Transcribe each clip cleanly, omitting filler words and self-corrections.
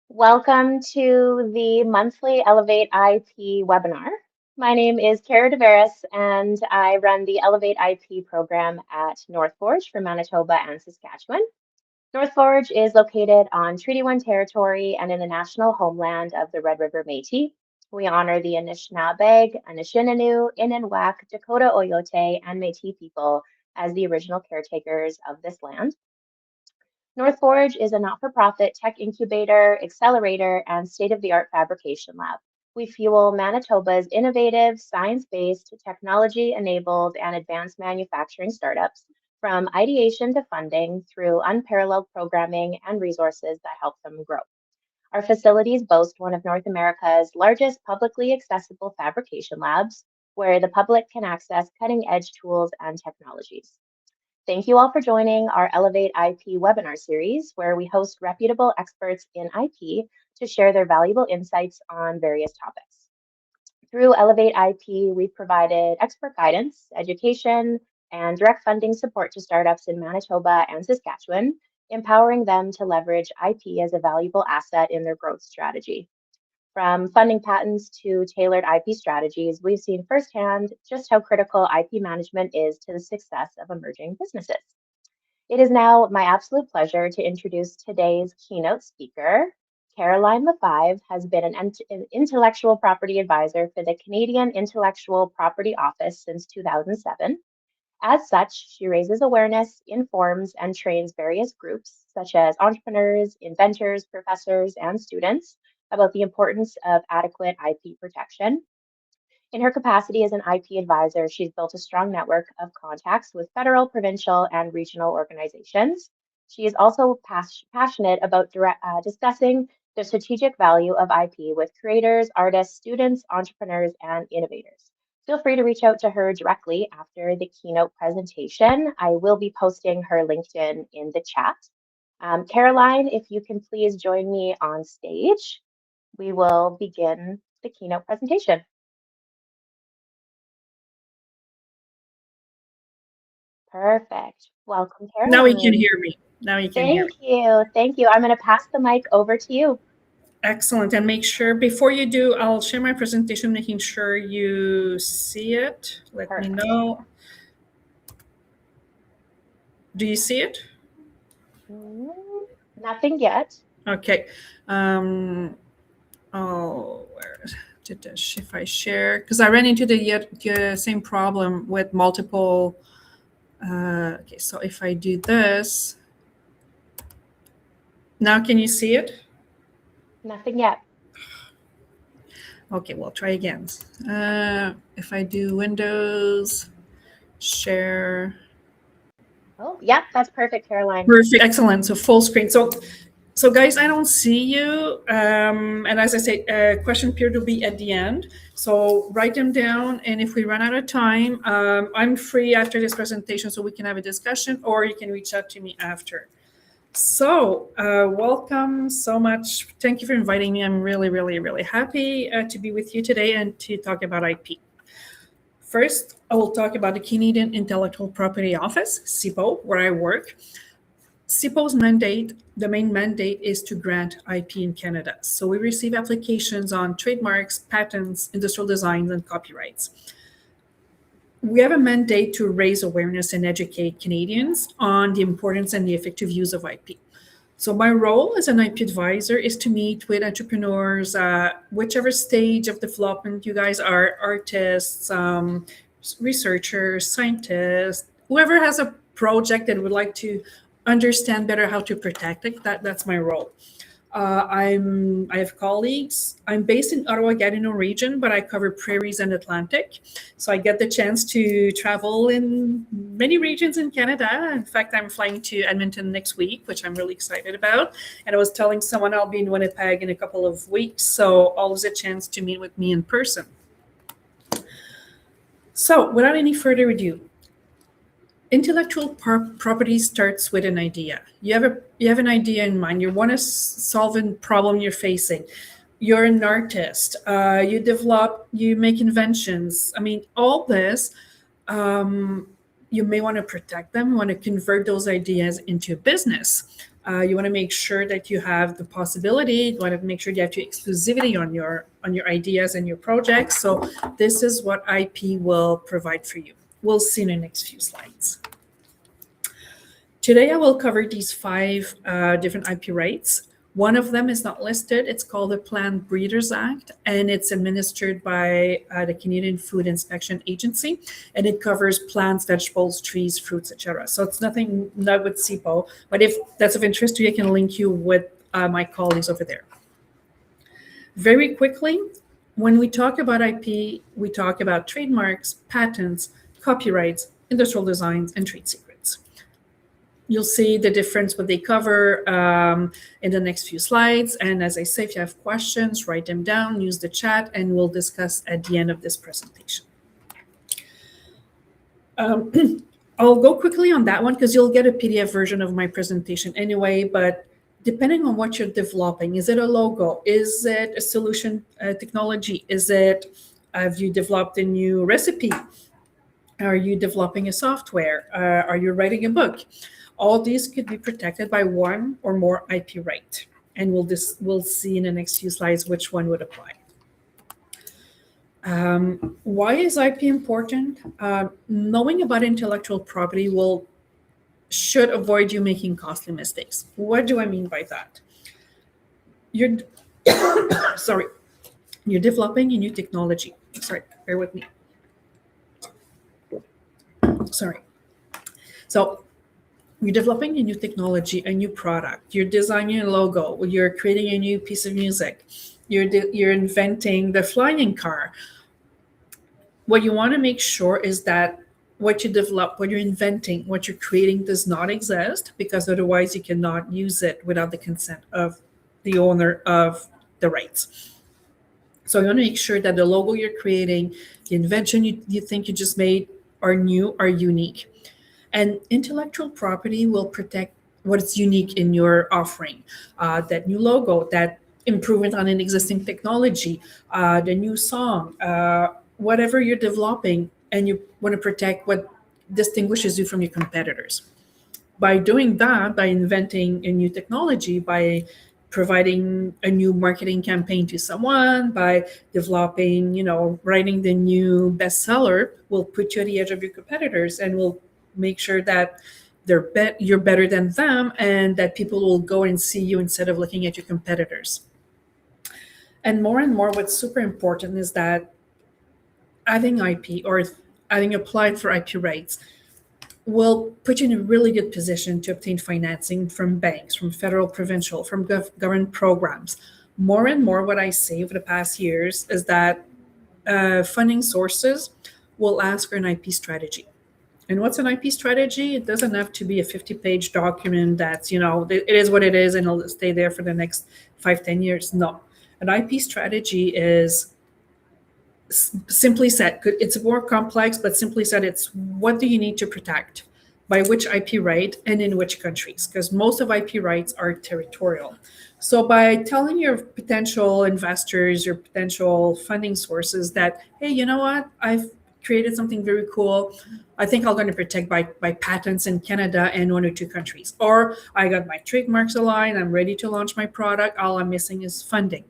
Welcome to the monthly ElevateIP webinar. My name is Cara Dveris, and I run the ElevateIP program at North Forge for Manitoba and Saskatchewan. North Forge is located on Treaty 1 territory and in the national homeland of the Red River Métis. We honor the Anishinaabe, Anishinaabe, Innuwak, Dakota Oyote, and Métis people as the original caretakers of this land. North Forge is a not-for-profit tech incubator, accelerator, and state-of-the-art fabrication lab. We fuel Manitoba's innovative, science-based, technology-enabled, and advanced manufacturing startups from ideation to funding through unparalleled programming and resources that help them grow. Our facilities boast one of North America's largest publicly accessible fabrication labs, where the public can access cutting-edge tools and technologies. Thank you all for joining our ElevateIP webinar series, where we host reputable experts in IP to share their valuable insights on various topics. Through ElevateIP, we've provided expert guidance, education, and direct funding support to startups in Manitoba and Saskatchewan, empowering them to leverage IP as a valuable asset in their growth strategy. From funding patents to tailored IP strategies, we've seen firsthand just how critical IP management is to the success of emerging businesses. It is now my absolute pleasure to introduce today's keynote speaker. Caroline Lefebvre has been an intellectual property advisor for the Canadian Intellectual Property Office since 2007. As such, she raises awareness, informs, and trains various groups, such as entrepreneurs, inventors, professors, and students, about the importance of adequate IP protection. In her capacity as an IP advisor, she's built a strong network of contacts with federal, provincial, and regional organizations. She is also passionate about discussing the strategic value of IP with creators, artists, students, entrepreneurs, and innovators. Feel free to reach out to her directly after the keynote presentation. I will be posting her LinkedIn in the chat. Caroline, if you can please join me on stage, we will begin the keynote presentation. Perfect. Welcome, Caroline. Now you can hear me. Thank you. I'm going to pass the mic over to you. Excellent. And make sure, before you do, I'll share my presentation, making sure you see it. Let me know. Do you see it? Nothing yet. Okay. Where did this, if I share, because I ran into the same problem with multiple. Okay, so if I do this, now can you see it? Nothing yet. Okay, we'll try again. If I do Windows, share. Oh, yeah, that's perfect, Caroline. Perfect, excellent. So full screen. So guys, I don't see you. And as I say, question period will be at the end. So write them down. And if we run out of time, I'm free after this presentation, so we can have a discussion, or you can reach out to me after. So welcome so much. Thank you for inviting me. I'm really, really, really happy to be with you today and to talk about IP. First, I will talk about the Canadian Intellectual Property Office, CIPO, where I work. CIPO's mandate, the main mandate, is to grant IP in Canada. So we receive applications on trademarks, patents, industrial designs, and copyrights. We have a mandate to raise awareness and educate Canadians on the importance and the effective use of IP. So my role as an IP advisor is to meet with entrepreneurs, whichever stage of development you guys are, artists, researchers, scientists, whoever has a project that would like to understand better how to protect it. That's my role. I have colleagues. I'm based in Ottawa-Gatineau region, but I cover prairies and Atlantic. So I get the chance to travel in many regions in Canada. In fact, I'm flying to Edmonton next week, which I'm really excited about. And I was telling someone I'll be in Winnipeg in a couple of weeks. So always a chance to meet with me in person. So without any further ado, intellectual property starts with an idea. You have an idea in mind. You want to solve a problem you're facing. You're an artist. You develop. You make inventions. I mean, all this. You you may want to protect them. You want to convert those ideas into a business. You want to make sure that you have the possibility. You want to make sure you have the exclusivity on your ideas and your projects. So this is what IP will provide for you. We'll see in the next few slides. Today I will cover these 5 different IP rights. One of them is not listed. It's called the Plant Breeders Act, and it's administered by the Canadian Food Inspection Agency, and it covers plants, vegetables, trees, fruits, etc. So it's not with CIPO, but if that's of interest to you, I can link you with my colleagues over there. Very quickly, when we talk about IP, we talk about trademarks, patents, copyrights, industrial designs, and trade secrets. You'll see the difference, what they cover in the next few slides. And as I say, if you have questions, write them down, use the chat, and we'll discuss at the end of this presentation. I'll go quickly on that one because you'll get a PDF version of my presentation anyway, but depending on what you're developing, is it a logo? Is it a solution technology? Have you developed a new recipe? Are you developing a software? Are you writing a book? All these could be protected by one or more IP right. And we'll see in the next few slides which one would apply. Why is IP important? Knowing about intellectual property should avoid you making costly mistakes. What do I mean by that? You're developing a new technology. Sorry, bear with me. So you're developing a new technology, a new product. You're designing a logo. You're creating a new piece of music. You're inventing the flying car. What you want to make sure is that what you develop, what you're inventing, what you're creating does not exist, because otherwise you cannot use it without the consent of the owner of the rights. So you want to make sure that the logo you're creating, the invention you think you just made are new, are unique. And intellectual property will protect what is unique in your offering. That new logo, that improvement on an existing technology, the new song, whatever you're developing, and you want to protect what distinguishes you from your competitors. By doing that, by inventing a new technology, by providing a new marketing campaign to someone, by developing, writing the new bestseller, will put you at the edge of your competitors and will make sure that you're better than them, and that people will go and see you instead of looking at your competitors. And more, what's super important is that having IP or having applied for IP rights will put you in a really good position to obtain financing from banks, from federal, provincial, from government programs. More and more, what I see over the past years is that funding sources will ask for an IP strategy. And what's an IP strategy? It doesn't have to be a 50-page document that's, it is what it is and it'll stay there for the next 5-10 years. No. An IP strategy is, simply said, it's more complex, but simply said, it's what do you need to protect, by which IP right, and in which countries, because most of IP rights are territorial. So by telling your potential investors, your potential funding sources that, hey, you know what, I've created something very cool. I think I'm going to protect by patents in Canada and 1 or 2 countries. Or I got my trademarks aligned, I'm ready to launch my product, all I'm missing is funding.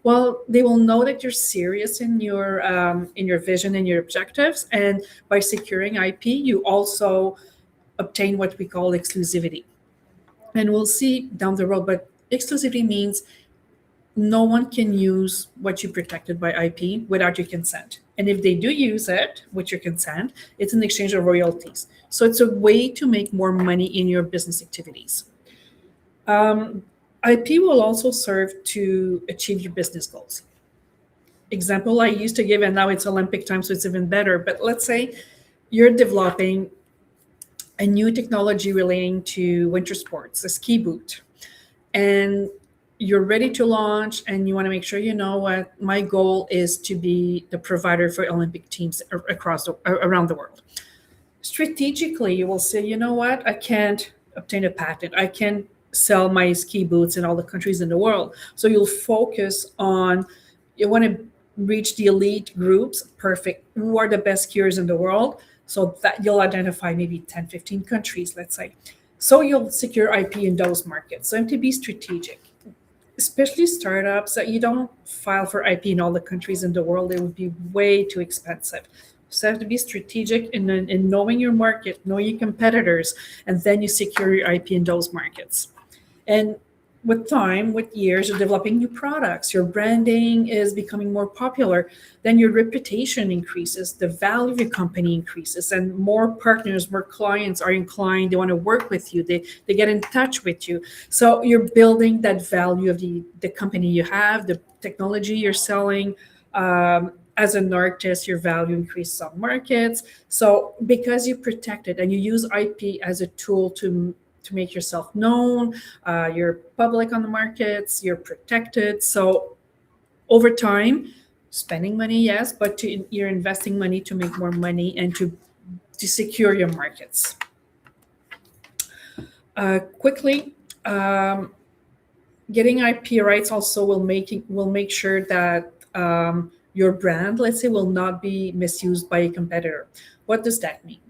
Well, they will know that you're serious in your vision and your objectives. And by securing IP, you also obtain what we call exclusivity. And we'll see down the road, but exclusivity means no one can use what you protected by IP without your consent. And if they do use it with your consent, it's in exchange of royalties. So it's a way to make more money in your business activities. IP will also serve to achieve your business goals. Example I used to give, and now it's Olympic time, so it's even better. But let's say you're developing a new technology relating to winter sports, a ski boot, and you're ready to launch, and you want to make sure you know what my goal is to be the provider for Olympic teams around the world. Strategically, you will say, you know what, I can't obtain a patent. I can't sell my ski boots in all the countries in the world. So you'll focus on, you want to reach the elite groups, perfect, who are the best skiers in the world. So that you'll identify maybe 10, 15 countries, let's say. So you'll secure IP in those markets. So you have to be strategic, especially startups, that you don't file for IP in all the countries in the world. It would be way too expensive. So you have to be strategic in knowing your market, know your competitors, and then you secure your IP in those markets. And with time, with years, you're developing new products, your branding is becoming more popular, then your reputation increases, the value of your company increases, and more partners, more clients are inclined, they want to work with you, they get in touch with you. So you're building that value of the company you have, the technology you're selling. As an artist, your value increases on markets. So because you protect it and you use IP as a tool to make yourself known, you're public on the markets, you're protected. So over time, spending money, yes, but you're investing money to make more money and to secure your markets. Quickly, getting IP rights also will make sure that your brand, let's say, will not be misused by a competitor. What does that mean?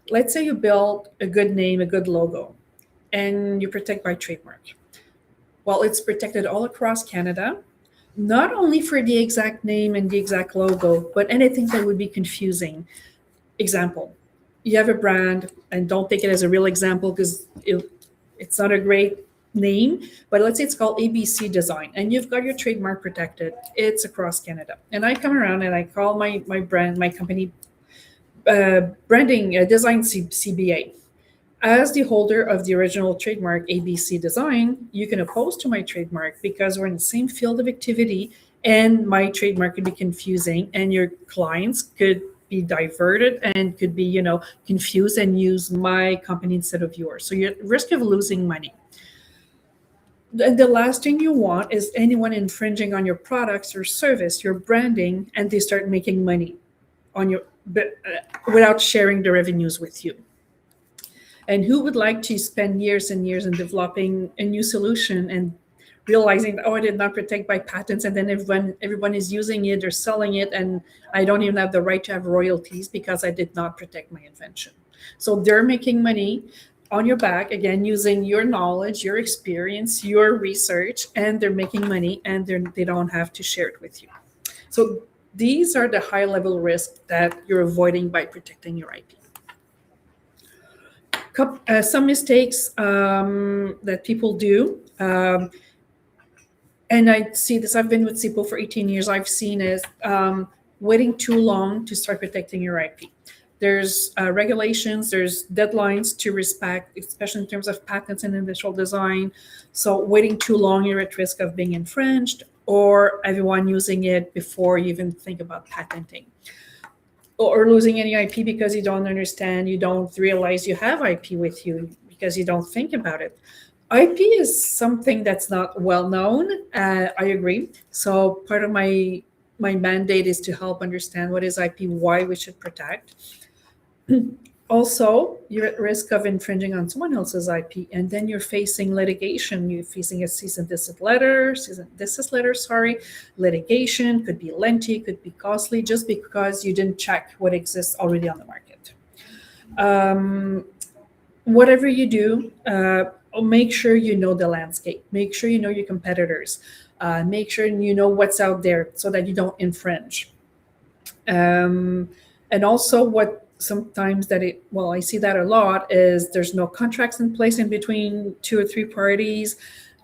Let's say you build a good name, a good logo, and you protect by trademark. Well, it's protected all across Canada, not only for the exact name and the exact logo, but anything that would be confusing. Example, you have a brand, and don't take it as a real example because it's not a great name, but let's say it's called ABC Design, and you've got your trademark protected. It's across Canada. And I come around and I call my brand, my company, branding design CBA. As the holder of the original trademark ABC Design, you can oppose to my trademark because we're in the same field of activity, and my trademark could be confusing, and your clients could be diverted and could be, confused and use my company instead of yours. So you're at risk of losing money. The last thing you want is anyone infringing on your products or service, your branding, and they start making money on your without sharing the revenues with you. And who would like to spend years and years in developing a new solution and realizing, oh, I did not protect by patents, and then everyone is using it or selling it, and I don't even have the right to have royalties because I did not protect my invention. So they're making money on your back, again, using your knowledge, your experience, your research, and they're making money, and they don't have to share it with you. So these are the high-level risks that you're avoiding by protecting your IP. Some mistakes that people do, and I see this, I've been with CIPO for 18 years, I've seen is waiting too long to start protecting your IP. There's regulations, there's deadlines to respect, especially in terms of patents and initial design. So waiting too long, you're at risk of being infringed, or everyone using it before you even think about patenting. Or losing any IP because you don't understand, you don't realize you have IP with you because you don't think about it. IP is something that's not well known. I agree. So part of my mandate is to help understand what is IP, why we should protect. Also, you're at risk of infringing on someone else's IP, and then you're facing litigation. You're facing a cease and desist letter, litigation, could be lengthy, could be costly, just because you didn't check what exists already on the market. Whatever you do, make sure you know the landscape. Make sure you know your competitors. Make sure you know what's out there so that you don't infringe. And also what sometimes I see that a lot is there's no contracts in place in between 2 or 3 parties.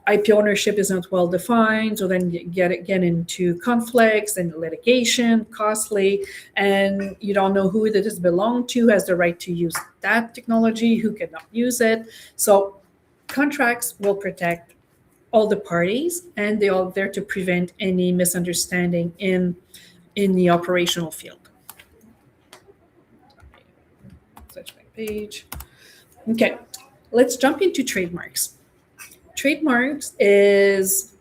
IP ownership is not well defined, so then you get into conflicts and litigation, costly, and you don't know who it does belong to, has the right to use that technology, who cannot use it. So contracts will protect all the parties, and they're all there to prevent any misunderstanding in the operational field. Switch my page. Okay, let's jump into trademarks. Trademarks is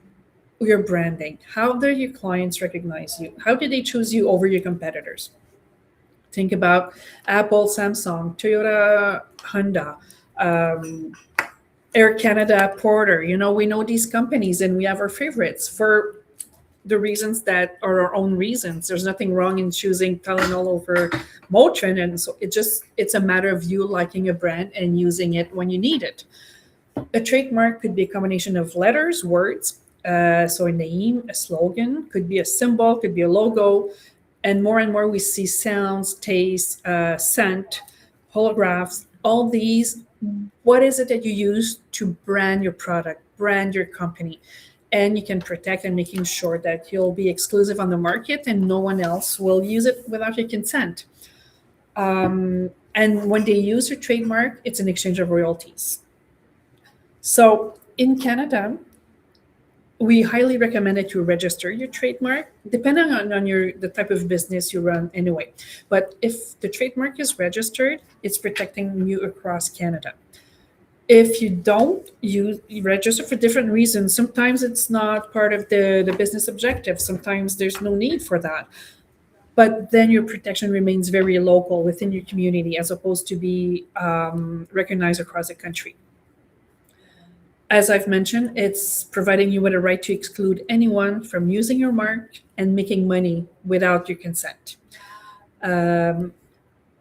your branding. How do your clients recognize you? How do they choose you over your competitors? Think about Apple, Samsung, Toyota, Honda, Air Canada, Porter. We know these companies, and we have our favorites. For the reasons that are our own reasons. There's nothing wrong in choosing Tylenol over Motrin, and so it's a matter of you liking a brand and using it when you need it. A trademark could be a combination of letters, words, so a name, a slogan, could be a symbol, could be a logo, and more we see sounds, taste, scent, holographs, all these. What is it that you use to brand your product, brand your company? And you can protect and making sure that you'll be exclusive on the market and no one else will use it without your consent. And when they use your trademark, it's an exchange of royalties. So in Canada, we highly recommend that you register your trademark, depending on the type of business you run anyway. But if the trademark is registered, it's protecting you across Canada. If you don't, you register for different reasons. Sometimes it's not part of the business objective. Sometimes there's no need for that. But then your protection remains very local within your community as opposed to be recognized across the country. As I've mentioned, it's providing you with a right to exclude anyone from using your mark and making money without your consent. And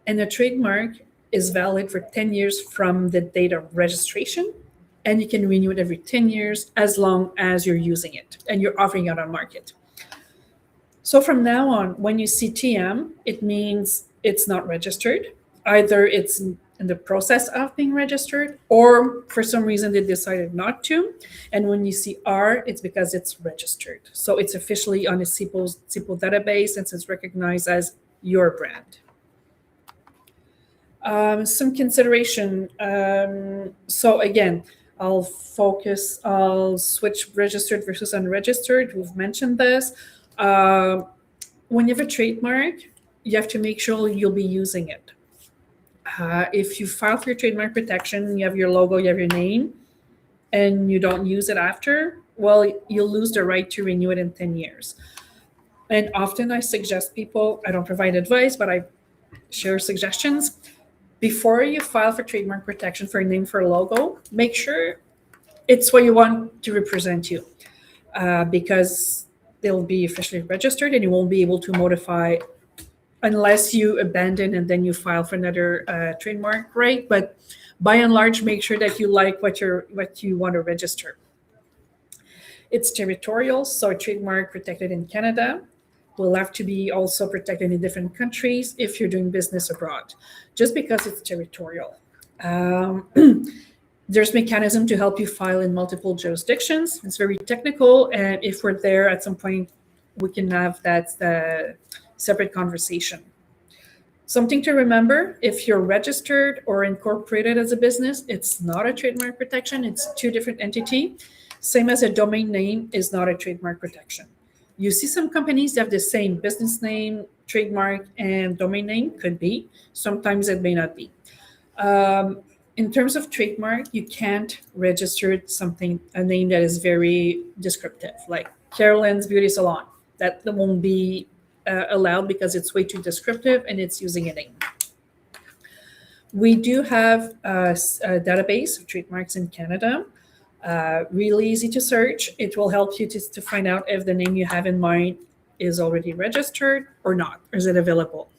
a trademark is valid for 10 years from the date of registration, and you can renew it every 10 years as long as you're using it and you're offering it on market. So from now on, when you see TM, it means it's not registered. Either it's in the process of being registered, or for some reason they decided not to. And when you see R, it's because it's registered. So it's officially on the CIPO database, and it's recognized as your brand. Some consideration. So again, I'll switch registered versus unregistered. We've mentioned this. When you have a trademark, you have to make sure you'll be using it. If you file for your trademark protection, you have your logo, you have your name, and you don't use it after, well, you'll lose the right to renew it in 10 years. And often I suggest people, I don't provide advice, but I share suggestions. Before you file for trademark protection for a name, for a logo, make sure it's what you want to represent you, because they'll be officially registered and you won't be able to modify unless you abandon and then you file for another trademark, right? But by and large, make sure that you like what you want to register. It's territorial, so a trademark protected in Canada will have to be also protected in different countries if you're doing business abroad, just because it's territorial. There's mechanism to help you file in multiple jurisdictions. It's very technical, and if we're there at some point, we can have that separate conversation. Something to remember, if you're registered or incorporated as a business, it's not a trademark protection. It's two different entities. Same as a domain name is not a trademark protection. You see some companies that have the same business name, trademark, and domain name, could be. Sometimes it may not be. In terms of trademark, you can't register a name that is very descriptive, like Carolyn's Beauty Salon. That won't be allowed because it's way too descriptive and it's using a name. We do have a database of trademarks in Canada. Really easy to search. It will help you to find out if the name you have in mind is already registered or not, or is it available.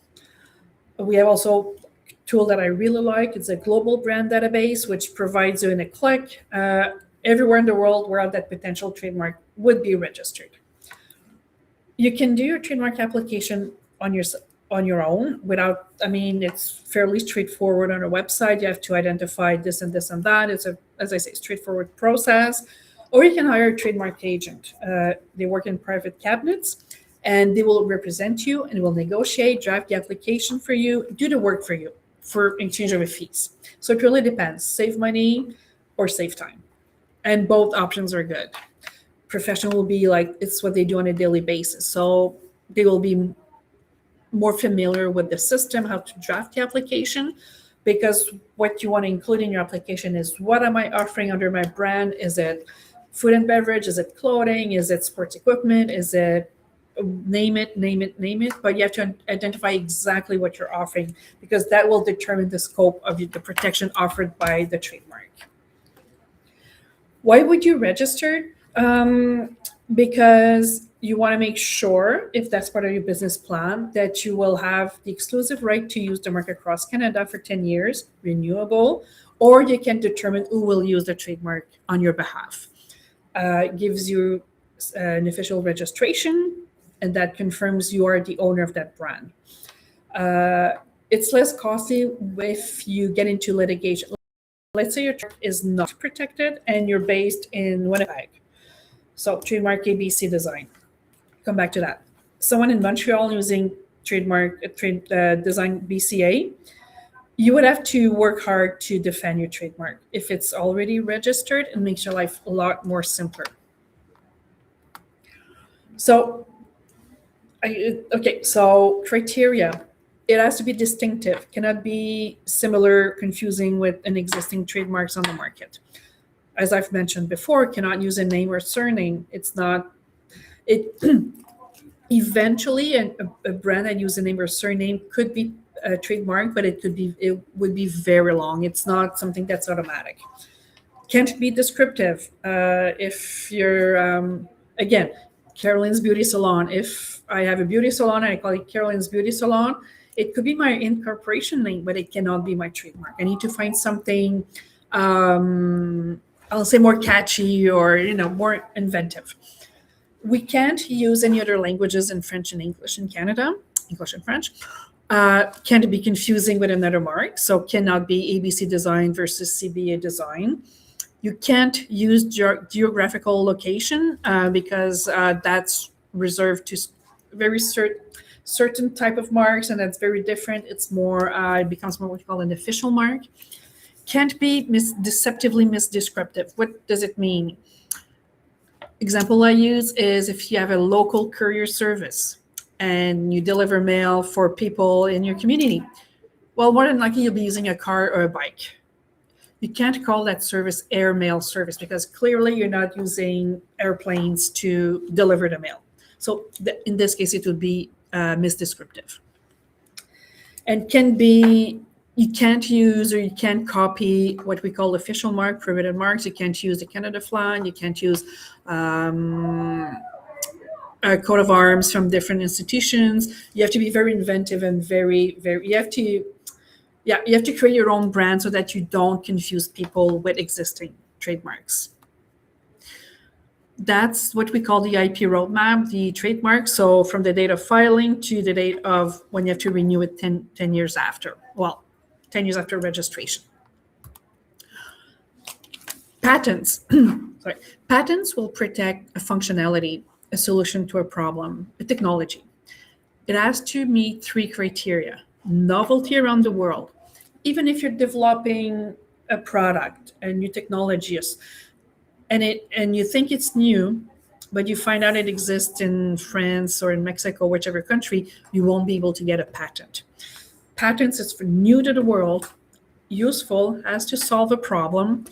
We have also a tool that I really like. It's a global brand database, which provides you in a click everywhere in the world where that potential trademark would be registered. You can do your trademark application on your own without, it's fairly straightforward on a website. You have to identify this and this and that. It's as I say, straightforward process. Or you can hire a trademark agent. They work in private cabinets and they will represent you and will negotiate, draft the application for you, do the work for you for exchange of fees. So it really depends, save money or save time. And both options are good. Professional will be like, it's what they do on a daily basis. So they will be more familiar with the system, how to draft the application, because what you want to include in your application is, what am I offering under my brand? Is it food and beverage? Is it clothing? Is it sports equipment? Is it name it? But you have to identify exactly what you're offering, because that will determine the scope of the protection offered by the trademark. Why would you register? Because you want to make sure, if that's part of your business plan, that you will have the exclusive right to use the mark across Canada for 10 years, renewable, or you can determine who will use the trademark on your behalf. It gives you an official registration, and that confirms you are the owner of that brand. It's less costly if you get into litigation. Let's say your trademark is not protected and you're based in Winnipeg. So trademark ABC design. Come back to that. Someone in Montreal using trademark design BCA, you would have to work hard to defend your trademark. If it's already registered, it makes your life a lot more simpler. So, so criteria. It has to be distinctive, cannot be similar, confusing with an existing trademarks on the market. As I've mentioned before, cannot use a name or surname. It's not, eventually a brand that uses a name or surname could be a trademark, but it would be very long. It's not something that's automatic. Can't be descriptive. If you're, again, Caroline's Beauty Salon, if I have a beauty salon and I call it Caroline's Beauty Salon, it could be my incorporation name, but it cannot be my trademark. I need to find something, I'll say more catchy or, more inventive. We can't use any other languages in French and English in Canada, English and French. Can't be confusing with another mark. So cannot be ABC design versus CBA design. You can't use geographical location because that's reserved to very certain type of marks, and that's very different. It's more, it becomes more what you call an official mark. Can't be deceptively misdescriptive. What does it mean? Example I use is if you have a local courier service and you deliver mail for people in your community. Well, more than likely you'll be using a car or a bike. You can't call that service air mail service because clearly you're not using airplanes to deliver the mail. So in this case, it would be misdescriptive. And you can't use or you can't copy what we call official mark, prohibited marks. You can't use the Canada flag. You can't use a coat of arms from different institutions. You have to be very inventive and you have to create your own brand so that you don't confuse people with existing trademarks. That's what we call the IP roadmap, the trademark. So from the date of filing to the date of when you have to renew it 10 years after. Well, 10 years after registration. Patents. Sorry. Patents will protect a functionality, a solution to a problem, a technology. It has to meet 3 criteria. Novelty around the world. Even if you're developing a product, a new technology, and you think it's new, but you find out it exists in France or in Mexico, whichever country, you won't be able to get a patent. Patents is for new to the world, useful, has to solve a problem.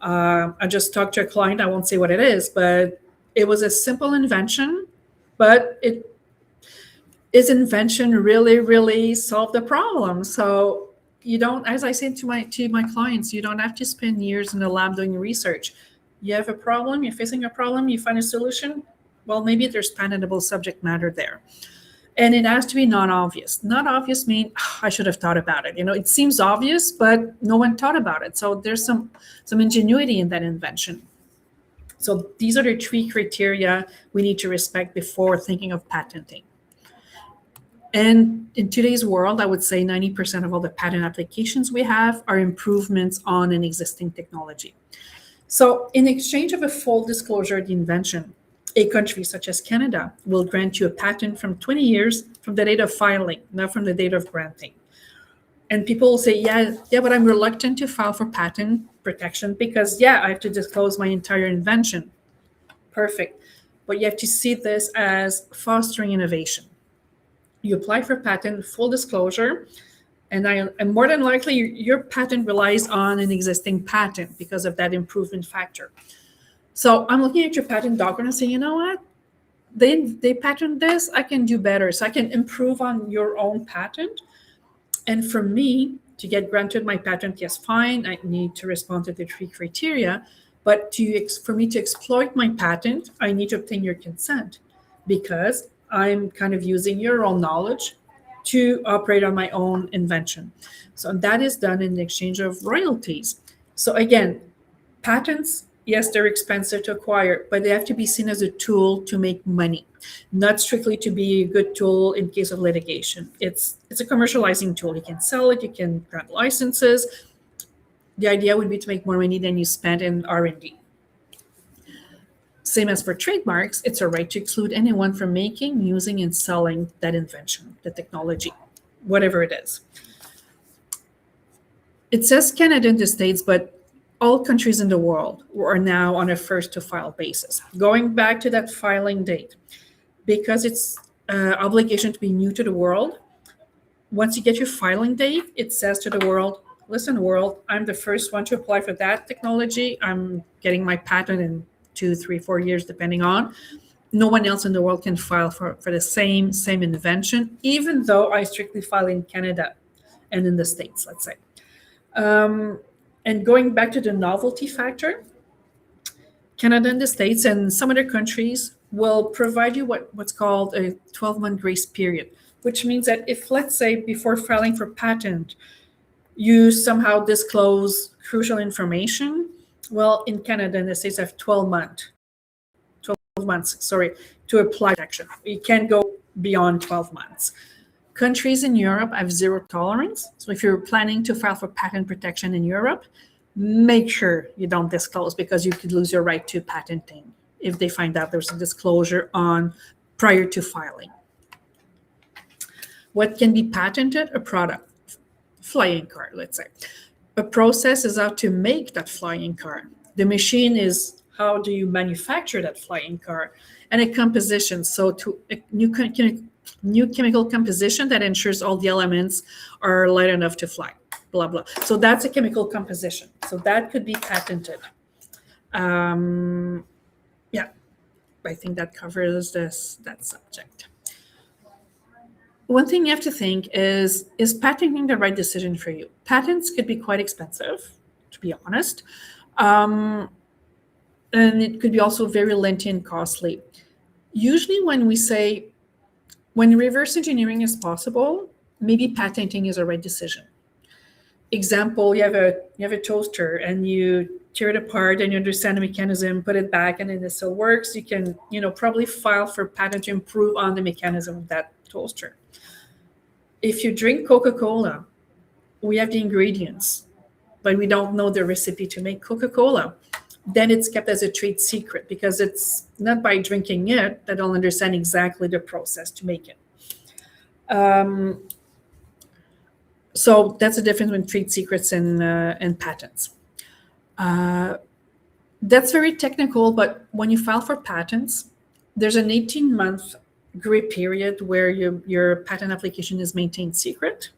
I just talked to a client, I won't say what it is, but it was a simple invention, but his invention really, really solved the problem. So you don't, as I said to my clients, you don't have to spend years in the lab doing research. You have a problem, you're facing a problem, you find a solution, well, maybe there's patentable subject matter there. And it has to be non-obvious. Not obvious means I should have thought about it. It seems obvious, but no one thought about it. So there's some ingenuity in that invention. So these are the 3 criteria we need to respect before thinking of patenting. And in today's world, I would say 90% of all the patent applications we have are improvements on an existing technology. So in exchange of a full disclosure of the invention, a country such as Canada will grant you a patent from 20 years from the date of filing, not from the date of granting. And people will say, yeah, but I'm reluctant to file for patent protection because, I have to disclose my entire invention. Perfect. But you have to see this as fostering innovation. You apply for patent, full disclosure, and more than likely your patent relies on an existing patent because of that improvement factor. So I'm looking at your patent document and saying, you know what? They patent this, I can do better. So I can improve on your own patent. And for me to get granted my patent, yes, fine, I need to respond to the 3 criteria. But for me to exploit my patent, I need to obtain your consent. because I'm kind of using your own knowledge to operate on my own invention. So that is done in exchange of royalties. So again, patents, yes, they're expensive to acquire, but they have to be seen as a tool to make money, not strictly to be a good tool in case of litigation. It's a commercializing tool. You can sell it, you can grant licenses. The idea would be to make more money than you spend in R&D. Same as for trademarks, it's a right to exclude anyone from making, using, and selling that invention, the technology, whatever it is. It says Canada and the States, but all countries in the world are now on a first to file basis. Going back to that filing date, because it's an obligation to be new to the world, once you get your filing date, it says to the world, listen, world, I'm the first one to apply for that technology. I'm getting my patent in 2, 3, 4 years, depending on. No one else in the world can file for the same invention, even though I strictly file in Canada and in the States, let's say. And going back to the novelty factor, Canada and the States and some other countries will provide you what's called a 12-month grace period, which means that if, let's say, before filing for patent, you somehow disclose crucial information, well, in Canada and the States have 12 months, to apply protection. You can't go beyond 12 months. Countries in Europe have zero tolerance. So if you're planning to file for patent protection in Europe, make sure you don't disclose, because you could lose your right to patenting if they find out there's a disclosure on prior to filing. What can be patented? A product, flying car, let's say. A process is how to make that flying car. The machine is how do you manufacture that flying car, and a composition. So to a new chemical composition that ensures all the elements are light enough to fly, blah, blah. So that's a chemical composition. So that could be patented. Yeah, I think that covers that subject. One thing you have to think is patenting the right decision for you? Patents could be quite expensive, to be honest. And it could be also very lengthy and costly. Usually when reverse engineering is possible, maybe patenting is a right decision. Example, you have a toaster and you tear it apart and you understand the mechanism, put it back, and then it still works. You can, probably file for patent to improve on the mechanism of that toaster. If you drink Coca-Cola, we have the ingredients, but we don't know the recipe to make Coca-Cola. Then it's kept as a trade secret, because it's not by drinking it that I'll understand exactly the process to make it. So that's the difference between trade secrets and patents. That's very technical, but when you file for patents, there's an 18-month gray period where your patent application is maintained secret.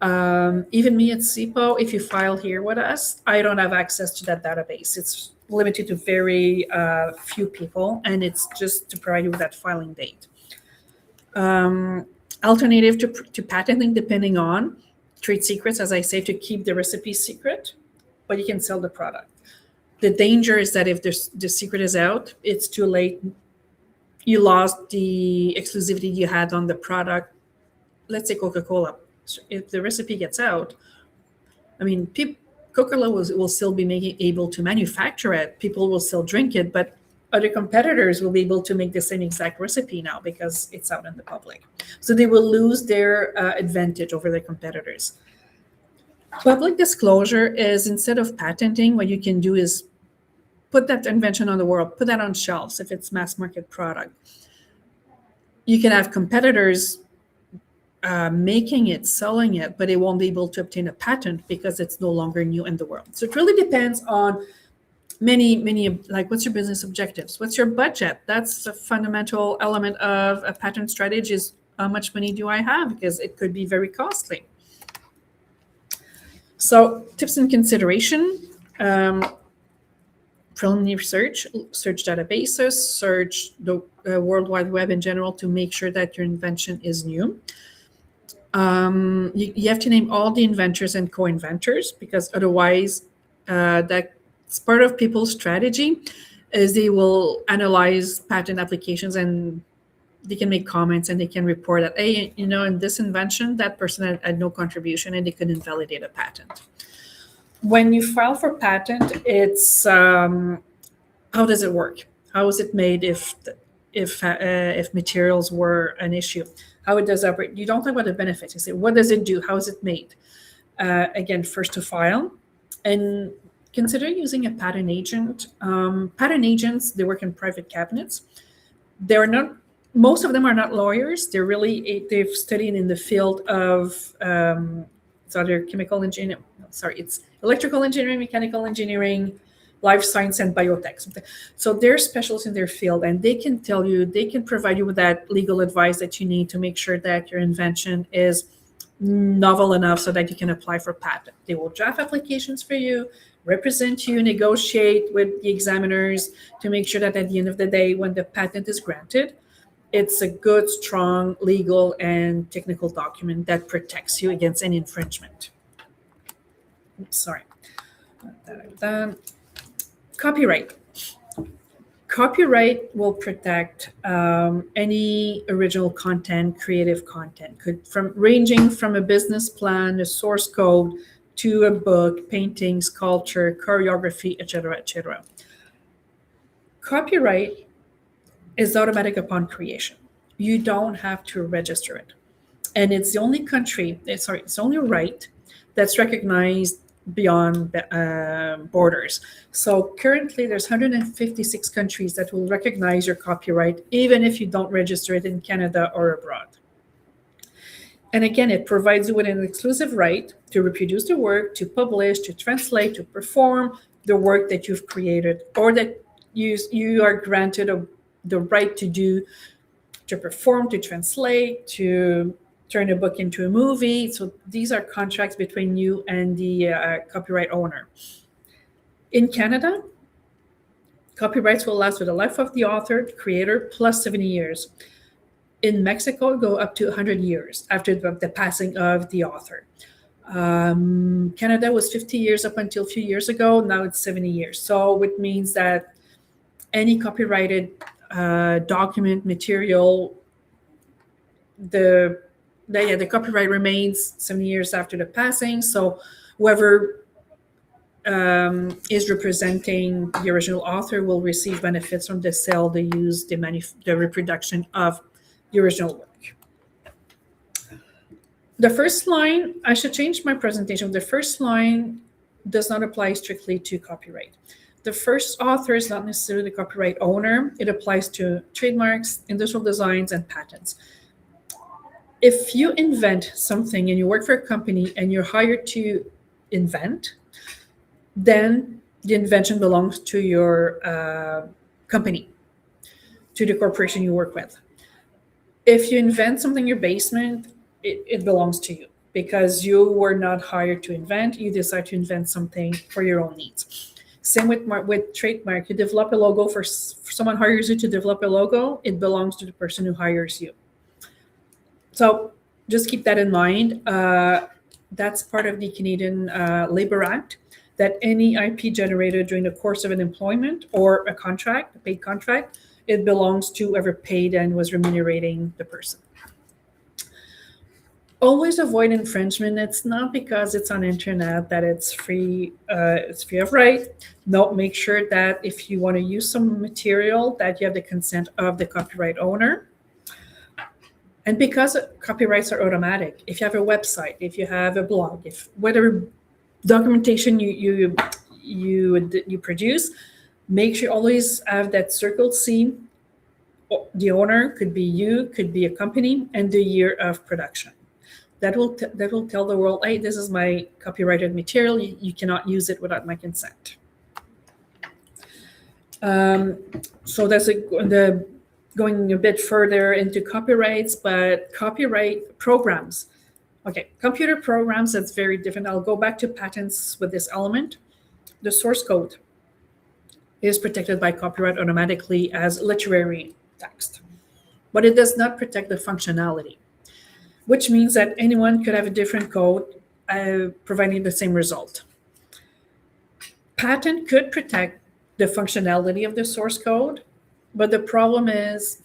Even me at CIPO, if you file here with us, I don't have access to that database. It's limited to very few people, and it's just to provide you with that filing date. Alternative to patenting, depending on trade secrets, as I say, to keep the recipe secret, but you can sell the product. The danger is that if the secret is out, it's too late. You lost the exclusivity you had on the product. Let's say Coca-Cola. So if the recipe gets out, I mean, Coca-Cola will still be able to manufacture it. People will still drink it, but other competitors will be able to make the same exact recipe now because it's out in the public. So they will lose their advantage over their competitors. Public disclosure is, instead of patenting, what you can do is put that invention on the world, put that on shelves if it's mass market product. You can have competitors making it, selling it, but they won't be able to obtain a patent because it's no longer new in the world. So it really depends on many, like, what's your business objectives? What's your budget? That's a fundamental element of a patent strategy, is how much money do I have? Because it could be very costly. So tips and consideration, preliminary research, search databases, search the World Wide Web in general to make sure that your invention is new. You have to name all the inventors and co-inventors, because otherwise that's part of people's strategy, is they will analyze patent applications and make comments, and they can report that, hey, in this invention, that person had no contribution, and they could invalidate a patent. When you file for patent, it's how does it work? How is it made if materials were an issue? How it does operate? You don't talk about the benefits. You say, what does it do? How is it made? Again, first to file, and consider using a patent agent. Patent agents, they work in private cabinets. Most of them are not lawyers. They've studied in the field of it's either chemical engineering. Sorry, it's electrical engineering, mechanical engineering, life science, and biotech. So they're specialists in their field, and they can provide you with that legal advice that you need to make sure that your invention is novel enough so that you can apply for patent. They will draft applications for you, represent you, negotiate with the examiners to make sure that at the end of the day, when the patent is granted, it's a good, strong legal and technical document that protects you against any infringement. Oops, sorry. Copyright. Copyright will protect any original content, creative content, ranging from a business plan, a source code, to a book, painting, sculpture, choreography, etc., etc. Copyright is automatic upon creation. You don't have to register it. And it's the only it's the only right that's recognized beyond borders. So currently there's 156 countries that will recognize your copyright, even if you don't register it in Canada or abroad. And again, it provides you with an exclusive right to reproduce the work, to publish, to translate, to perform the work that you've created, or that you are granted the right to do, to perform, to translate, to turn a book into a movie. So these are contracts between you and the copyright owner. In Canada, copyrights will last for the life of the author, creator, plus 70 years. In Mexico, go up to 100 years after the passing of the author. Canada was 50 years up until a few years ago. Now it's 70 years. So it means that any copyrighted document, material, the copyright remains 70 years after the passing. So whoever is representing the original author will receive benefits from the sale, the use, the reproduction of the original work. The first line, I should change my presentation. The first line does not apply strictly to copyright. The first author is not necessarily the copyright owner. It applies to trademarks, industrial designs, and patents. If you invent something and you work for a company and you're hired to invent, then the invention belongs to your company, to the corporation you work with. If you invent something in your basement, it belongs to you because you were not hired to invent. You decide to invent something for your own needs. Same with trademark. You develop a logo for someone hires you to develop a logo. It belongs to the person who hires you. So just keep that in mind. That's part of the Canadian Labor Act, that any IP generated during the course of an employment or a contract, a paid contract, it belongs to whoever paid and was remunerating the person. Always avoid infringement. It's not because it's on internet that it's free of right. No, make sure that if you want to use some material that you have the consent of the copyright owner. And because copyrights are automatic, if you have a website, if you have a blog, if whatever documentation you produce, make sure you always have that circled C. The owner could be you, could be a company, and the year of production. That will tell the world, hey, this is my copyrighted material. You cannot use it without my consent. So that's going a bit further into copyrights, but copyright programs. Okay, computer programs, that's very different. I'll go back to patents with this element. The source code is protected by copyright automatically as literary text, but it does not protect the functionality, which means that anyone could have a different code providing the same result. Patent could protect the functionality of the source code, but the problem is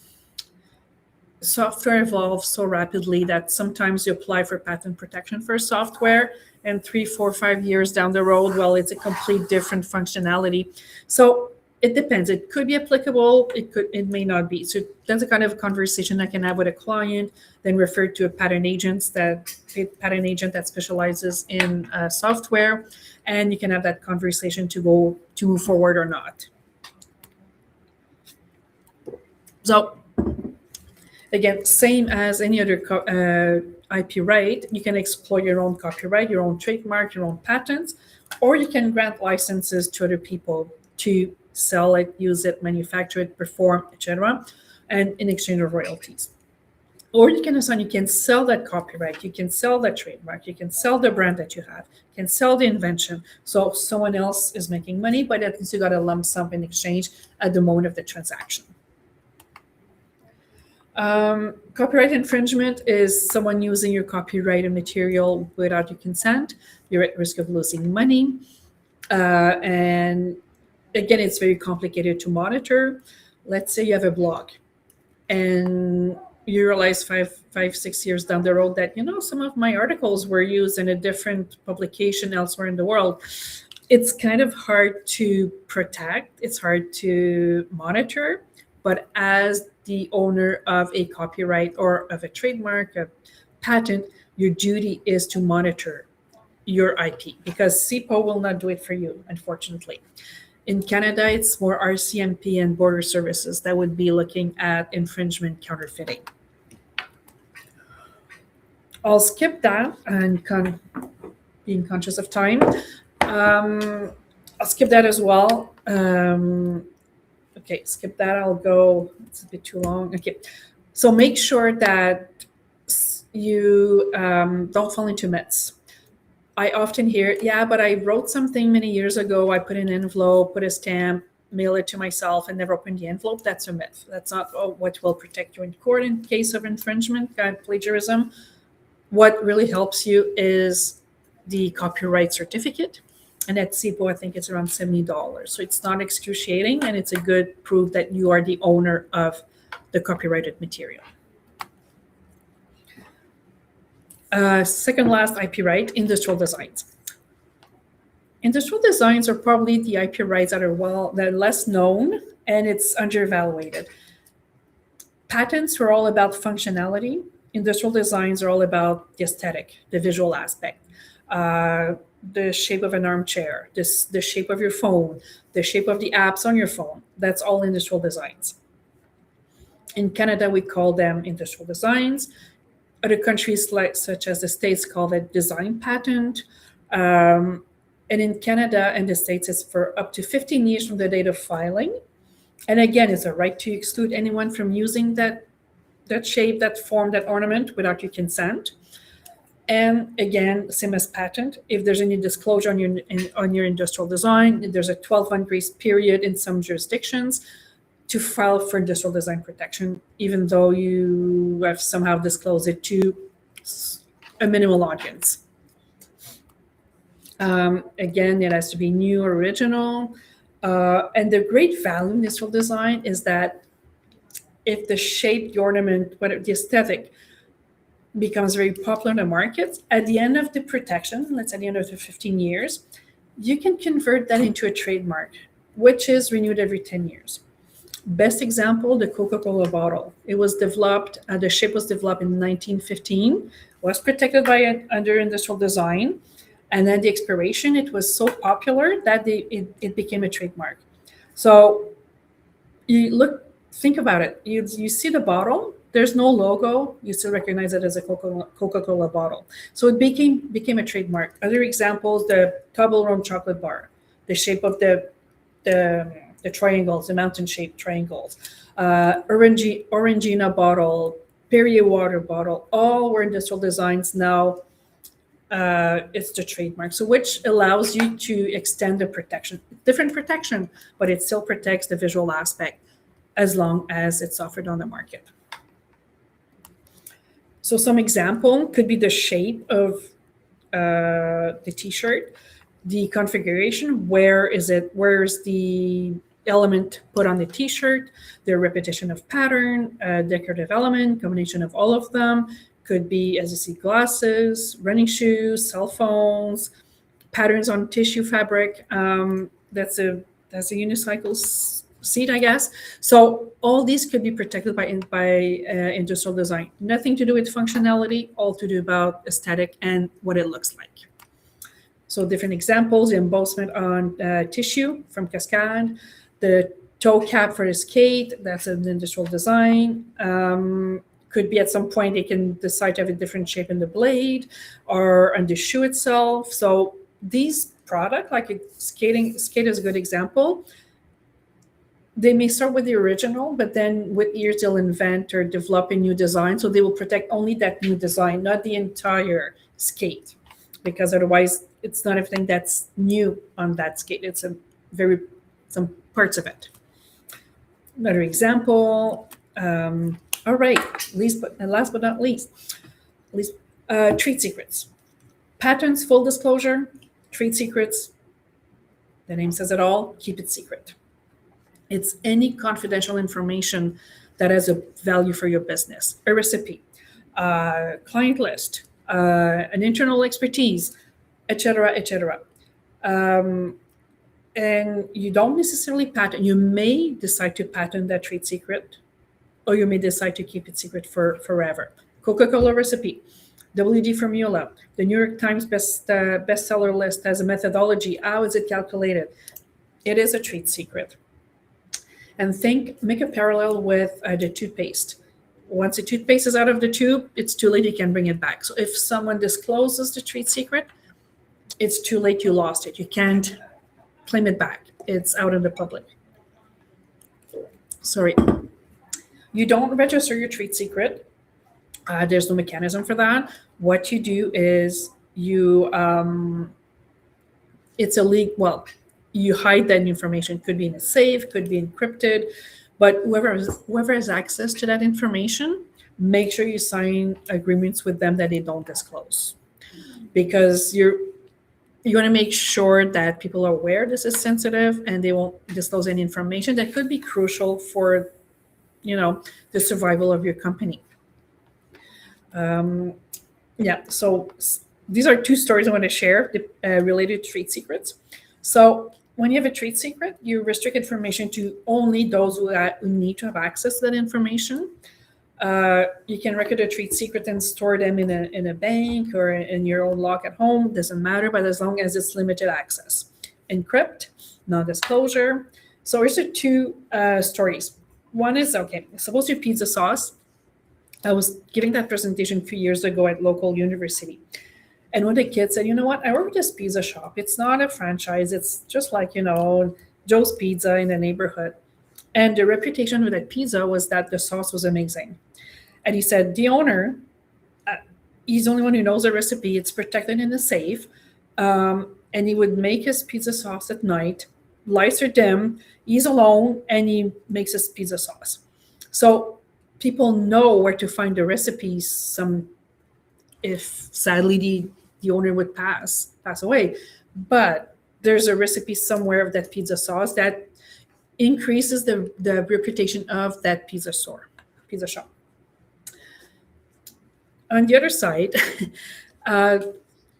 software evolves so rapidly that sometimes you apply for patent protection for software, and 3, 4, 5 years down the road, well, it's a complete different functionality. So it depends. It could be applicable. It may not be. So that's a kind of conversation I can have with a client, then refer to a patent agent that specializes in software, and you can have that conversation to move forward or not. So again, same as any other IP right, you can explore your own copyright, your own trademark, your own patents, or you can grant licenses to other people to sell it, use it, manufacture it, perform, etc., and in exchange of royalties. Or you can sell that copyright, you can sell that trademark, you can sell the brand that you have, you can sell the invention. So someone else is making money, but at least you got a lump sum in exchange at the moment of the transaction. Copyright infringement is someone using your copyrighted material without your consent. You're at risk of losing money. And again, it's very complicated to monitor. Let's say you have a blog and you realize 5, 6 years down the road that, some of my articles were used in a different publication elsewhere in the world. It's kind of hard to protect. It's hard to monitor. But as the owner of a copyright or of a trademark, a patent, your duty is to monitor your IP, because CIPO will not do it for you, unfortunately. In Canada, it's more RCMP and border services that would be looking at infringement counterfeiting. I'll skip that and being conscious of time. I'll skip that as well. Okay, skip that. I'll go. It's a bit too long. Okay, so make sure that you don't fall into myths. I often hear, yeah, but I wrote something many years ago. I put in an envelope, put a stamp, mail it to myself, and never opened the envelope. That's a myth. That's not what will protect you in court in case of infringement, plagiarism. What really helps you is the copyright certificate. And at CIPO, I think it's around $70. So it's not excruciating, and it's a good proof that you are the owner of the copyrighted material. Second last IP right, industrial designs. Industrial designs are probably the IP rights that are they're less known, and it's undervalued. Patents are all about functionality. Industrial designs are all about the aesthetic, the visual aspect. The shape of an armchair, the shape of your phone, the shape of the apps on your phone. That's all industrial designs. In Canada, we call them industrial designs. Other countries, such as the States, call it design patent. And in Canada and the States, it's for up to 15 years from the date of filing. And again, it's a right to exclude anyone from using that shape, that form, that ornament without your consent. And again, same as patent, if there's any disclosure on your industrial design, there's a 12-month grace period in some jurisdictions to file for industrial design protection, even though you have somehow disclosed it to a minimal audience. Again, it has to be new or original. And the great value in industrial design is that if the shape, the ornament, whatever, the aesthetic becomes very popular in the market, at the end of the protection, let's say at the end of the 15 years, you can convert that into a trademark, which is renewed every 10 years. Best example, the Coca-Cola bottle. It was developed, the shape was developed in 1915, was protected under industrial design, and then the expiration, it was so popular that it became a trademark. So think about it. You see the bottle, there's no logo, you still recognize it as a Coca-Cola bottle. So it became a trademark. Other examples, the Toblerone chocolate bar, the shape of the triangles, the mountain-shaped triangles, Orangina bottle, Perrier water bottle, all were industrial designs. Now it's the trademark, so which allows you to extend the protection. Different protection, but it still protects the visual aspect as long as it's offered on the market. So some example could be the shape of the t-shirt, the configuration, where is it, where's the element put on the t-shirt, their repetition of pattern, decorative element, combination of all of them. Could be, as you see, glasses, running shoes, cell phones, patterns on tissue fabric. That's a unicycle seat, I guess. So all these could be protected by industrial design. Nothing to do with functionality, all to do about aesthetic and what it looks like. So different examples: the embossment on tissue from Cascade, the toe cap for the skate, that's an industrial design. Could be at some point they can decide to have a different shape in the blade or on the shoe itself. So these products, like skate is a good example. They may start with the original, but then with years they'll invent or develop a new design. So they will protect only that new design, not the entire skate, because otherwise it's not everything that's new on that skate. It's some parts of it. Another example. All right, last but not least, trade secrets. Patents, full disclosure. Trade secrets, the name says it all, keep it secret. It's any confidential information that has a value for your business. A recipe, client list, an internal expertise, etc., etc. And you don't necessarily patent. You may decide to patent that trade secret, or you may decide to keep it secret forever. Coca-Cola recipe, WD formula, the New York Times bestseller list has a methodology. How is it calculated? It is a trade secret. And make a parallel with the toothpaste. Once the toothpaste is out of the tube, it's too late, you can bring it back. So if someone discloses the trade secret, it's too late, you lost it. You can't claim it back. It's out in the public. Sorry. You don't register your trade secret. There's no mechanism for that. What you do is you hide that information. Could be in a safe, could be encrypted, but whoever has access to that information, make sure you sign agreements with them that they don't disclose, because you want to make sure that people are aware this is sensitive and they won't disclose any information that could be crucial for the survival of your company. So these are two stories I want to share related to trade secrets. So when you have a trade secret, you restrict information to only those who need to have access to that information. You can record a trade secret and store them in a bank or in your own lock at home. Doesn't matter, but as long as it's limited access. Encrypt, non-disclosure. So here's the two stories. One is, suppose your pizza sauce. I was giving that presentation a few years ago at local university. And one of the kids said, you know what, I work at this pizza shop. It's not a franchise. It's just like, Joe's Pizza in the neighborhood. And the reputation of that pizza was that the sauce was amazing. And he said, the owner, he's the only one who knows the recipe. It's protected in a safe. And he would make his pizza sauce at night, lights are dim, he's alone, and he makes his pizza sauce. So people know where to find the recipes. If sadly the owner would pass away, but there's a recipe somewhere of that pizza sauce that increases the reputation of that pizza shop. On the other side,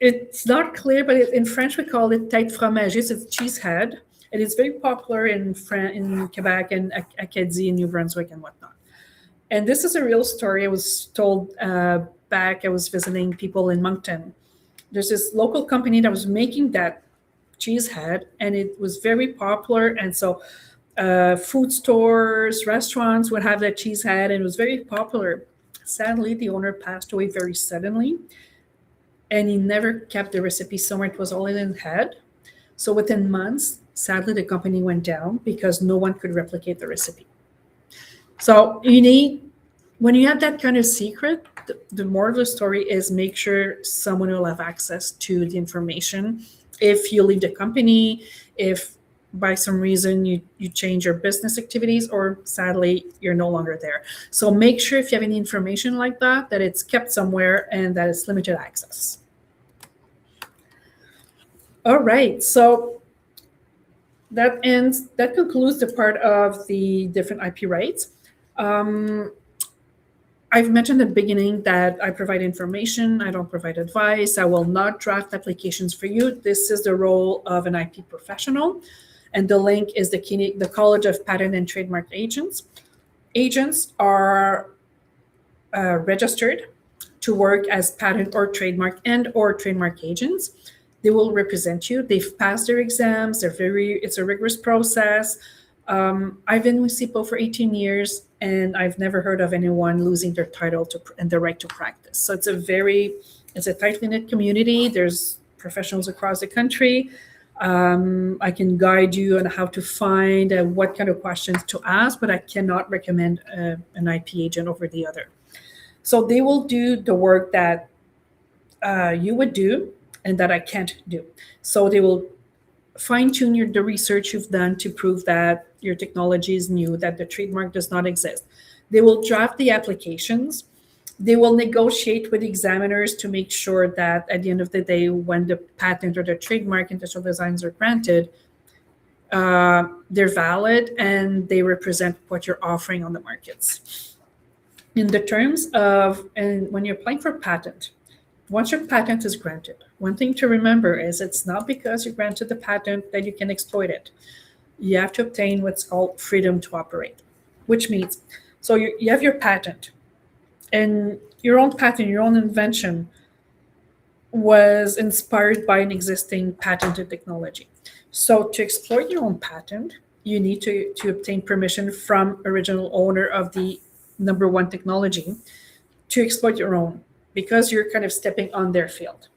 it's not clear, but in French we call it tête fromageuse. It's cheese head, and it's very popular in Quebec and Acadie in New Brunswick and whatnot. And this is a real story. I was told back, I was visiting people in Moncton. There's this local company that was making that cheese head, and it was very popular. And so food stores, restaurants would have that cheese head, and it was very popular. Sadly, the owner passed away very suddenly, and he never kept the recipe somewhere. It was all in his head. So within months, sadly, the company went down because no one could replicate the recipe. So when you have that kind of secret, the moral of the story is make sure someone will have access to the information. If you leave the company, if by some reason you change your business activities, or sadly, you're no longer there. So make sure if you have any information like that it's kept somewhere and that it's limited access. All right, so that concludes the part of the different IP rights. I've mentioned at the beginning that I provide information. I don't provide advice. I will not draft applications for you. This is the role of an IP professional. And the link is the College of Patent and Trademark Agents. Agents are registered to work as patent or trademark agents. They will represent you. They've passed their exams. It's a rigorous process. I've been with CIPO for 18 years, and I've never heard of anyone losing their title and the right to practice. So it's a tightly knit community. There's professionals across the country. I can guide you on how to find what kind of questions to ask, but I cannot recommend an IP agent over the other. So they will do the work that you would do and that I can't do. So they will fine-tune the research you've done to prove that your technology is new, that the trademark does not exist. They will draft the applications. They will negotiate with examiners to make sure that at the end of the day, when the patent or the trademark industrial designs are granted, they're valid and they represent what you're offering on the markets. In the terms of, and when you're applying for a patent, once your patent is granted, one thing to remember is it's not because you granted the patent that you can exploit it. You have to obtain what's called freedom to operate, which means, so you have your patent, and your own patent, your own invention was inspired by an existing patented technology. So to exploit your own patent, you need to obtain permission from original owner of the number one technology to exploit your own, because you're kind of stepping on their field.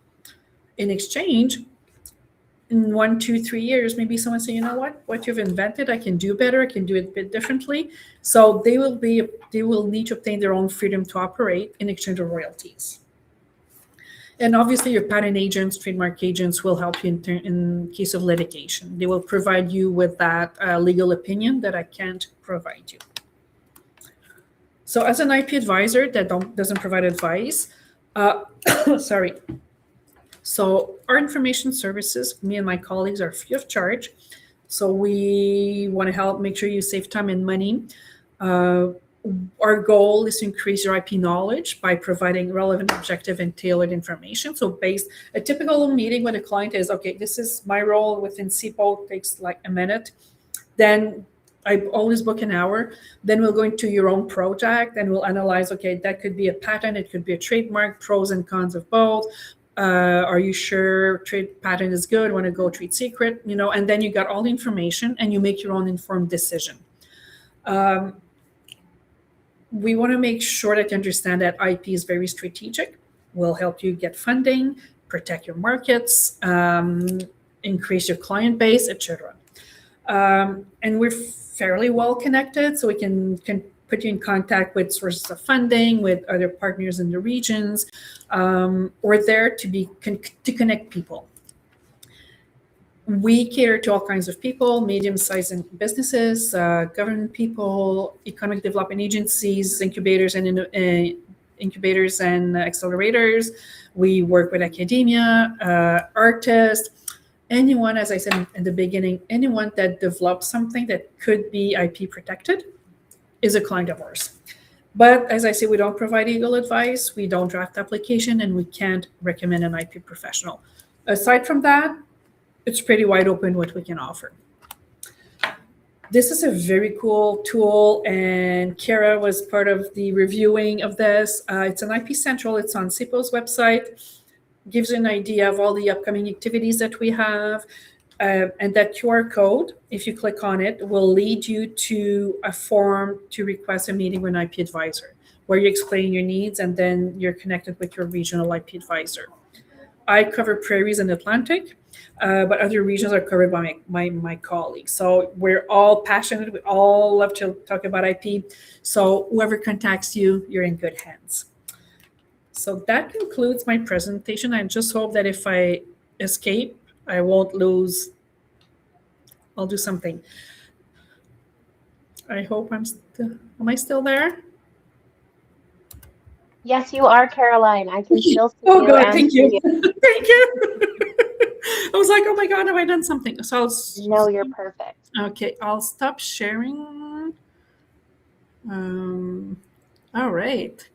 In exchange, in 1, 2, 3 years, maybe someone say, you know what you've invented, I can do better, I can do it a bit differently. So they will need to obtain their own freedom to operate in exchange of royalties. And obviously your patent agents, trademark agents will help you in case of litigation. They will provide you with that legal opinion that I can't provide you. So as an IP advisor that doesn't provide advice, sorry. So our information services, me and my colleagues, are free of charge. So we want to help make sure you save time and money. Our goal is to increase your IP knowledge by providing relevant, objective, and tailored information. So a typical meeting with a client is, okay, this is my role within CIPO, takes like a minute. Then I always book an hour. Then we'll go into your own project and we'll analyze, okay, that could be a patent, it could be a trademark, pros and cons of both. Are you sure patent is good? Want to go trade secret? And then you got all the information and you make your own informed decision. We want to make sure that you understand that IP is very strategic, will help you get funding, protect your markets, increase your client base, etc. And we're fairly well connected, so we can put you in contact with sources of funding, with other partners in the regions. We're there to connect people. We cater to all kinds of people, medium-sized businesses, government people, economic development agencies, incubators and accelerators. We work with academia, artists, anyone, as I said in the beginning, anyone that develops something that could be IP protected is a client of ours. But as I say, we don't provide legal advice, we don't draft application, and we can't recommend an IP professional. Aside from that, it's pretty wide open what we can offer. This is a very cool tool, and Cara was part of the reviewing of this. It's an IP Central. It's on CIPO's website. Gives you an idea of all the upcoming activities that we have. And that QR code, if you click on it, will lead you to a form to request a meeting with an IP advisor, where you explain your needs and then you're connected with your regional IP advisor. I cover prairies and Atlantic, but other regions are covered by my colleagues. So we're all passionate. We all love to talk about IP. So whoever contacts you, you're in good hands. So that concludes my presentation. I just hope that if I escape, I won't lose. I'll do something. I hope am I still there? Yes, you are, Caroline. I can still see Oh, you. good. Thank you. Thank you. I was like, oh my God, have I done something? So No, you're perfect. okay, I'll stop sharing. All right.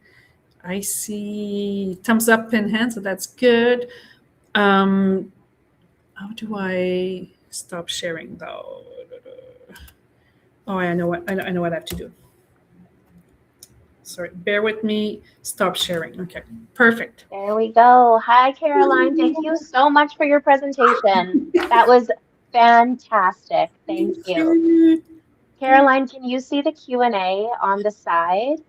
I see thumbs up and hands, so that's good. How do I stop sharing though? Oh, I know what I know what I have to do. Sorry, bear with me. Stop sharing. Okay, perfect. There we go. Hi, Caroline. Thank you so much for your presentation. That was fantastic. Thank you. Caroline, can you see the Q&A on the side?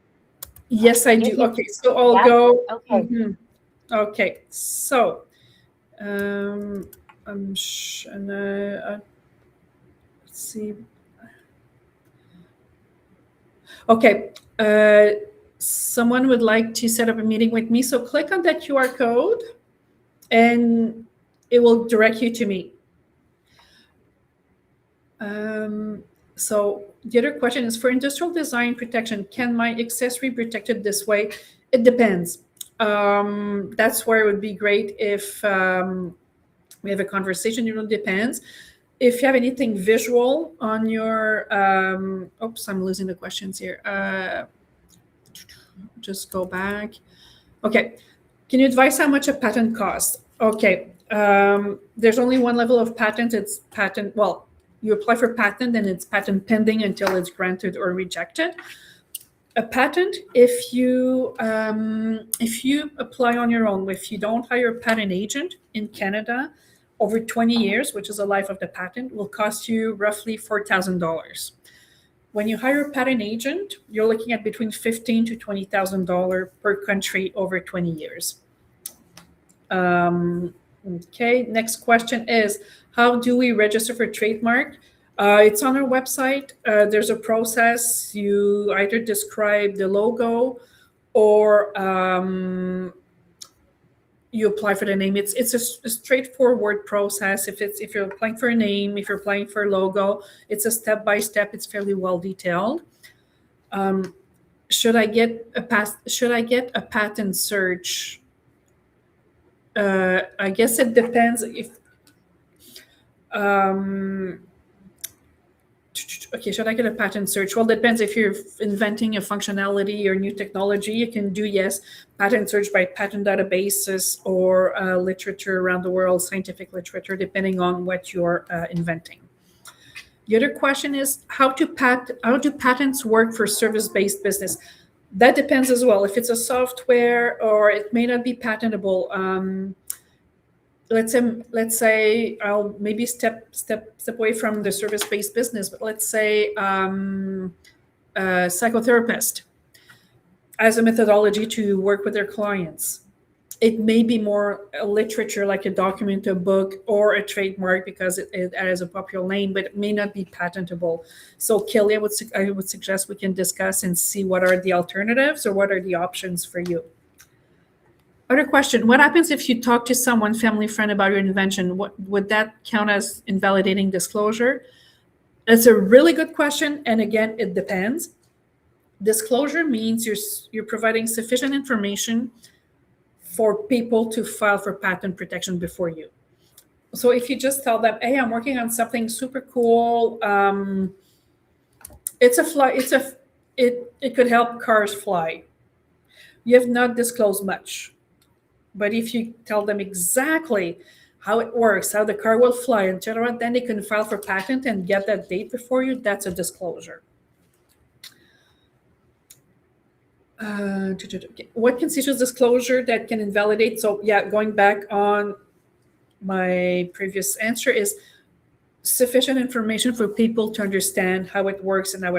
Yes, I do. Okay, so I'll Yep. go. Okay. Okay, so let's see. Okay, someone would like to set up a meeting with me. So click on that QR code and it will direct you to me. So the other question is, for industrial design protection, can my accessory be protected this way? It depends. That's where it would be great if we have a conversation. It really depends. If you have anything visual on your, oops, I'm losing the questions here. Just go back. Okay. Can you advise how much a patent costs? Okay. There's only one level of patent. It's patent, well, you apply for patent and it's patent pending until it's granted or rejected. A patent, if you apply on your own, if you don't hire a patent agent in Canada, over 20 years, which is the life of the patent, will cost you roughly $4,000. When you hire a patent agent, you're looking at between $15,000 to $20,000 per country over 20 years. Okay, next question is, how do we register for trademark? It's on our website. There's a process. You either describe the logo or you apply for the name. It's a straightforward process. If you're applying for a name, if you're applying for a logo, it's a step-by-step. It's fairly well detailed. Should I get a patent search? I guess it depends if. Okay, should I get a patent search? Well, it depends. If you're inventing a functionality or new technology, you can do, yes, patent search by patent databases or literature around the world, scientific literature, depending on what you're inventing. The other question is, how do patents work for service-based business? That depends as well. If it's a software or it may not be patentable. Let's say I'll maybe step away from the service-based business, but let's say a psychotherapist as a methodology to work with their clients. It may be more a literature, like a document, a book, or a trademark because it has a popular name, but it may not be patentable. So Kelly, I would suggest we can discuss and see what are the alternatives or what are the options for you. Other question, what happens if you talk to someone, family, friend, about your invention? Would that count as invalidating disclosure? That's a really good question. And again, it depends. Disclosure means you're providing sufficient information for people to file for patent protection before you. So if you just tell them, hey, I'm working on something super cool. It could help cars fly. You have not disclosed much. But if you tell them exactly how it works, how the car will fly, etc., then they can file for patent and get that date before you. That's a disclosure. What constitutes disclosure that can invalidate? So yeah, going back on my previous answer is sufficient information for people to understand how it works and how it